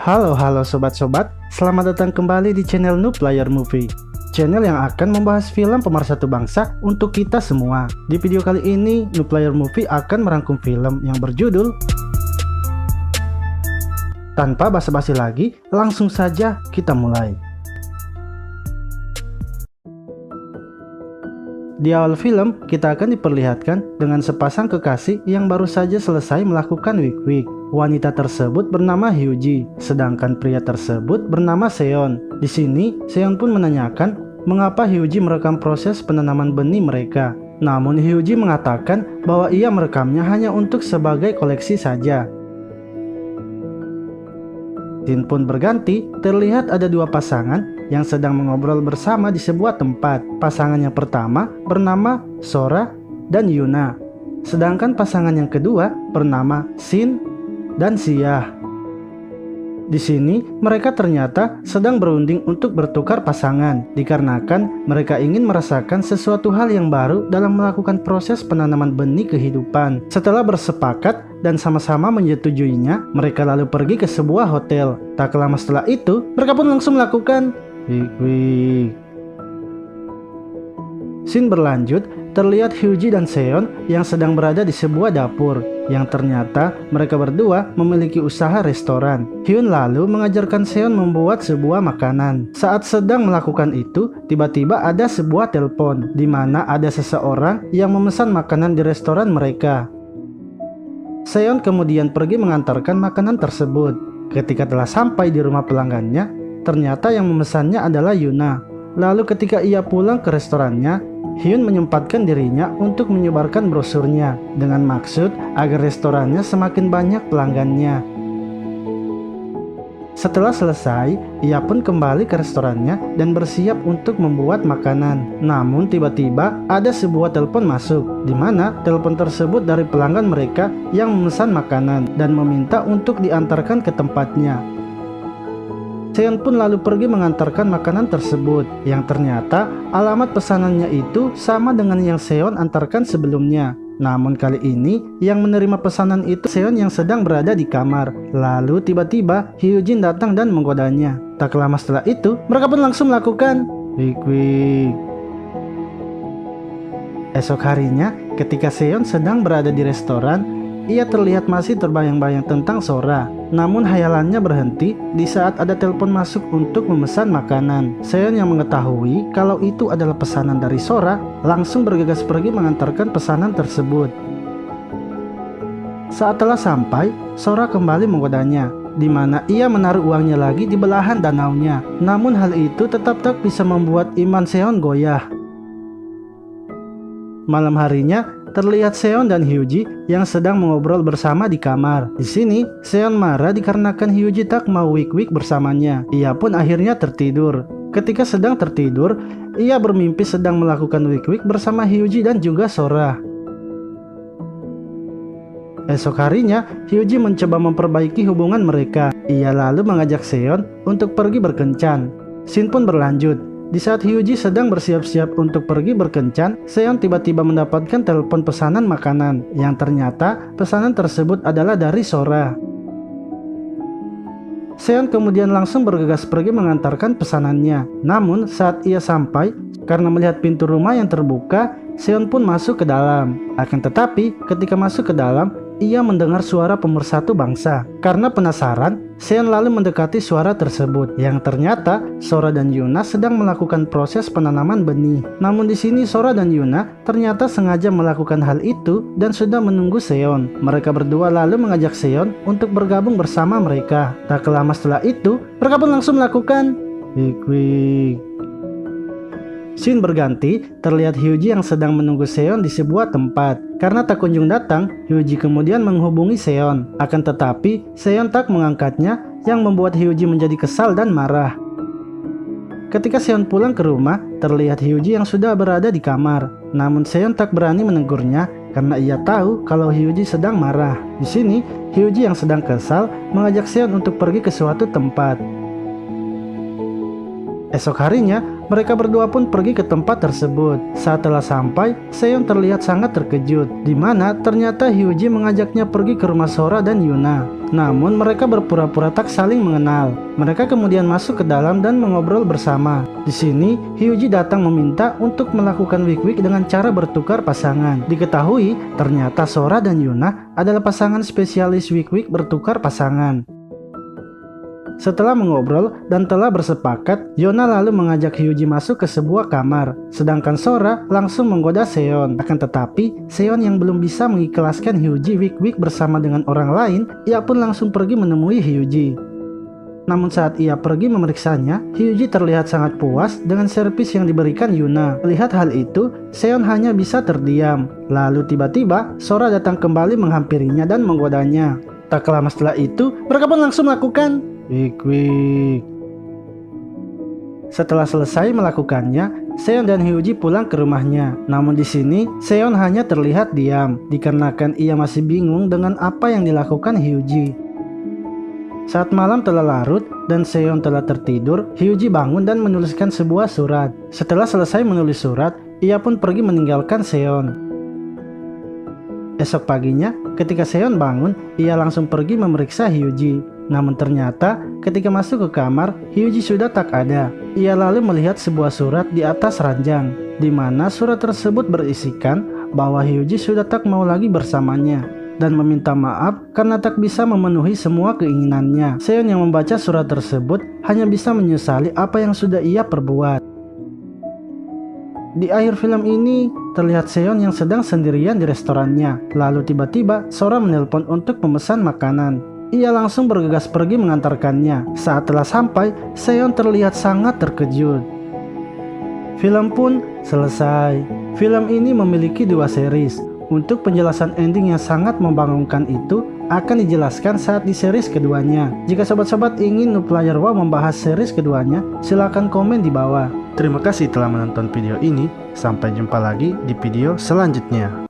Halo sobat-sobat, selamat datang kembali di channel New Player Movie, channel yang akan membahas film pemersatu bangsa untuk kita semua. Di video kali ini, New Player Movie akan merangkum film yang berjudul. Tanpa basa-basi lagi, langsung saja kita mulai. Di awal film, kita akan diperlihatkan dengan sepasang kekasih yang baru saja selesai melakukan wik-wik. Wanita tersebut bernama Hyuji, sedangkan pria tersebut bernama Seon. Di sini, Seon pun menanyakan mengapa Hyuji merekam proses penanaman benih mereka. Namun Hyuji mengatakan bahwa ia merekamnya hanya untuk sebagai koleksi saja. Scene pun berganti, terlihat ada dua pasangan yang sedang mengobrol bersama di sebuah tempat. Pasangan yang pertama bernama Sora dan Yuna, sedangkan pasangan yang kedua bernama Shin dan Sia. Di sini mereka ternyata sedang berunding untuk bertukar pasangan, dikarenakan mereka ingin merasakan sesuatu hal yang baru dalam melakukan proses penanaman benih kehidupan. Setelah bersepakat dan sama-sama menyetujuinya, mereka lalu pergi ke sebuah hotel. Tak lama setelah itu, mereka pun langsung melakukan wik-wik. Scene berlanjut, terlihat Hyuji dan Seon yang sedang berada di sebuah dapur, yang ternyata mereka berdua memiliki usaha restoran. Hyun lalu mengajarkan Seon membuat sebuah makanan. Saat sedang melakukan itu, tiba-tiba ada sebuah telepon, di mana ada seseorang yang memesan makanan di restoran mereka. Seon kemudian pergi mengantarkan makanan tersebut. Ketika telah sampai di rumah pelanggannya, ternyata yang memesannya adalah Yuna. Lalu ketika ia pulang ke restorannya, Hyun menyempatkan dirinya untuk menyebarkan brosurnya dengan maksud agar restorannya semakin banyak pelanggannya. Setelah selesai, ia pun kembali ke restorannya dan bersiap untuk membuat makanan. Namun tiba-tiba ada sebuah telepon masuk, di mana telepon tersebut dari pelanggan mereka yang memesan makanan dan meminta untuk diantarkan ke tempatnya. Seon pun lalu pergi mengantarkan makanan tersebut, yang ternyata alamat pesanannya itu sama dengan yang Seon antarkan sebelumnya. Namun kali ini yang menerima pesanan itu Seon yang sedang berada di kamar. Lalu tiba-tiba Hyujin datang dan menggodanya. Tak lama setelah itu, mereka pun langsung melakukan wik-wik. Esok harinya, ketika Seon sedang berada di restoran, ia terlihat masih terbayang-bayang tentang Sora. Namun hayalannya berhenti di saat ada telepon masuk untuk memesan makanan. Seon yang mengetahui kalau itu adalah pesanan dari Sora, langsung bergegas pergi mengantarkan pesanan tersebut. Saat telah sampai, Sora kembali menggodanya, di mana ia menaruh uangnya lagi di belahan danaunya. Namun hal itu tetap tak bisa membuat iman Seon goyah. Malam harinya, terlihat Seon dan Hyuji yang sedang mengobrol bersama di kamar. Di sini, Seon marah dikarenakan Hyuji tak mau wik-wik bersamanya. Ia pun akhirnya tertidur. Ketika sedang tertidur, ia bermimpi sedang melakukan wik-wik bersama Hyuji dan juga Sora. Esok harinya, Hyuji mencoba memperbaiki hubungan mereka. Ia lalu mengajak Seon untuk pergi berkencan. Scene pun berlanjut. Di saat Hyuji sedang bersiap-siap untuk pergi berkencan, Seon tiba-tiba mendapatkan telepon pesanan makanan, yang ternyata pesanan tersebut adalah dari Sora. Seon kemudian langsung bergegas pergi mengantarkan pesanannya. Namun saat ia sampai, karena melihat pintu rumah yang terbuka, Seon pun masuk ke dalam. Akan tetapi, ketika masuk ke dalam, ia mendengar suara pemersatu bangsa. Karena penasaran, Seon lalu mendekati suara tersebut, yang ternyata Sora dan Yuna sedang melakukan proses penanaman benih. Namun di sini Sora dan Yuna ternyata sengaja melakukan hal itu dan sudah menunggu Seon. Mereka berdua lalu mengajak Seon untuk bergabung bersama mereka. Tak lama setelah itu, mereka pun langsung melakukan wik-wik. Scene berganti, terlihat Hyuji yang sedang menunggu Seon di sebuah tempat. Karena tak kunjung datang, Hyuji kemudian menghubungi Seon. Akan tetapi, Seon tak mengangkatnya, yang membuat Hyuji menjadi kesal dan marah. Ketika Seon pulang ke rumah, terlihat Hyuji yang sudah berada di kamar. Namun Seon tak berani menegurnya karena ia tahu kalau Hyuji sedang marah. Di sini, Hyuji yang sedang kesal mengajak Seon untuk pergi ke suatu tempat. Esok harinya, mereka berdua pun pergi ke tempat tersebut. Saat telah sampai, Seon terlihat sangat terkejut, di mana ternyata Hyuji mengajaknya pergi ke rumah Sora dan Yuna. Namun mereka berpura-pura tak saling mengenal. Mereka kemudian masuk ke dalam dan mengobrol bersama. Di sini, Hyuji datang meminta untuk melakukan wik-wik dengan cara bertukar pasangan. Diketahui, ternyata Sora dan Yuna adalah pasangan spesialis wik-wik bertukar pasangan. Setelah mengobrol dan telah bersepakat, Yona lalu mengajak Hyuji masuk ke sebuah kamar, sedangkan Sora langsung menggoda Seon. Akan tetapi, Seon yang belum bisa mengikhlaskan Hyuji wik-wik bersama dengan orang lain, ia pun langsung pergi menemui Hyuji. Namun saat ia pergi memeriksanya, Hyuji terlihat sangat puas dengan servis yang diberikan Yuna. Melihat hal itu, Seon hanya bisa terdiam. Lalu tiba-tiba, Sora datang kembali menghampirinya dan menggodanya. Tak lama setelah itu, mereka pun langsung melakukan wik-wik. Setelah selesai melakukannya, Seon dan Hyuji pulang ke rumahnya. Namun di sini, Seon hanya terlihat diam, dikarenakan ia masih bingung dengan apa yang dilakukan Hyuji. Saat malam telah larut dan Seon telah tertidur, Hyuji bangun dan menuliskan sebuah surat. Setelah selesai menulis surat, ia pun pergi meninggalkan Seon. Esok paginya, ketika Seon bangun, ia langsung pergi memeriksa Hyuji. Namun ternyata ketika masuk ke kamar, Hyuji sudah tak ada. Ia lalu melihat sebuah surat di atas ranjang, di mana surat tersebut berisikan bahwa Hyuji sudah tak mau lagi bersamanya dan meminta maaf karena tak bisa memenuhi semua keinginannya. Seon yang membaca surat tersebut hanya bisa menyesali apa yang sudah ia perbuat. Di akhir film ini, terlihat Seon yang sedang sendirian di restorannya. Lalu tiba-tiba Sora menelpon untuk memesan makanan. Ia langsung bergegas pergi mengantarkannya. Saat telah sampai, Seon terlihat sangat terkejut. Film pun selesai. Film ini memiliki 2 series. Untuk penjelasan ending yang sangat membangunkan itu akan dijelaskan saat di series keduanya. Jika sobat-sobat ingin Noob Player Wow membahas series keduanya, silahkan komen di bawah. Terima kasih telah menonton video ini. Sampai jumpa lagi di video selanjutnya.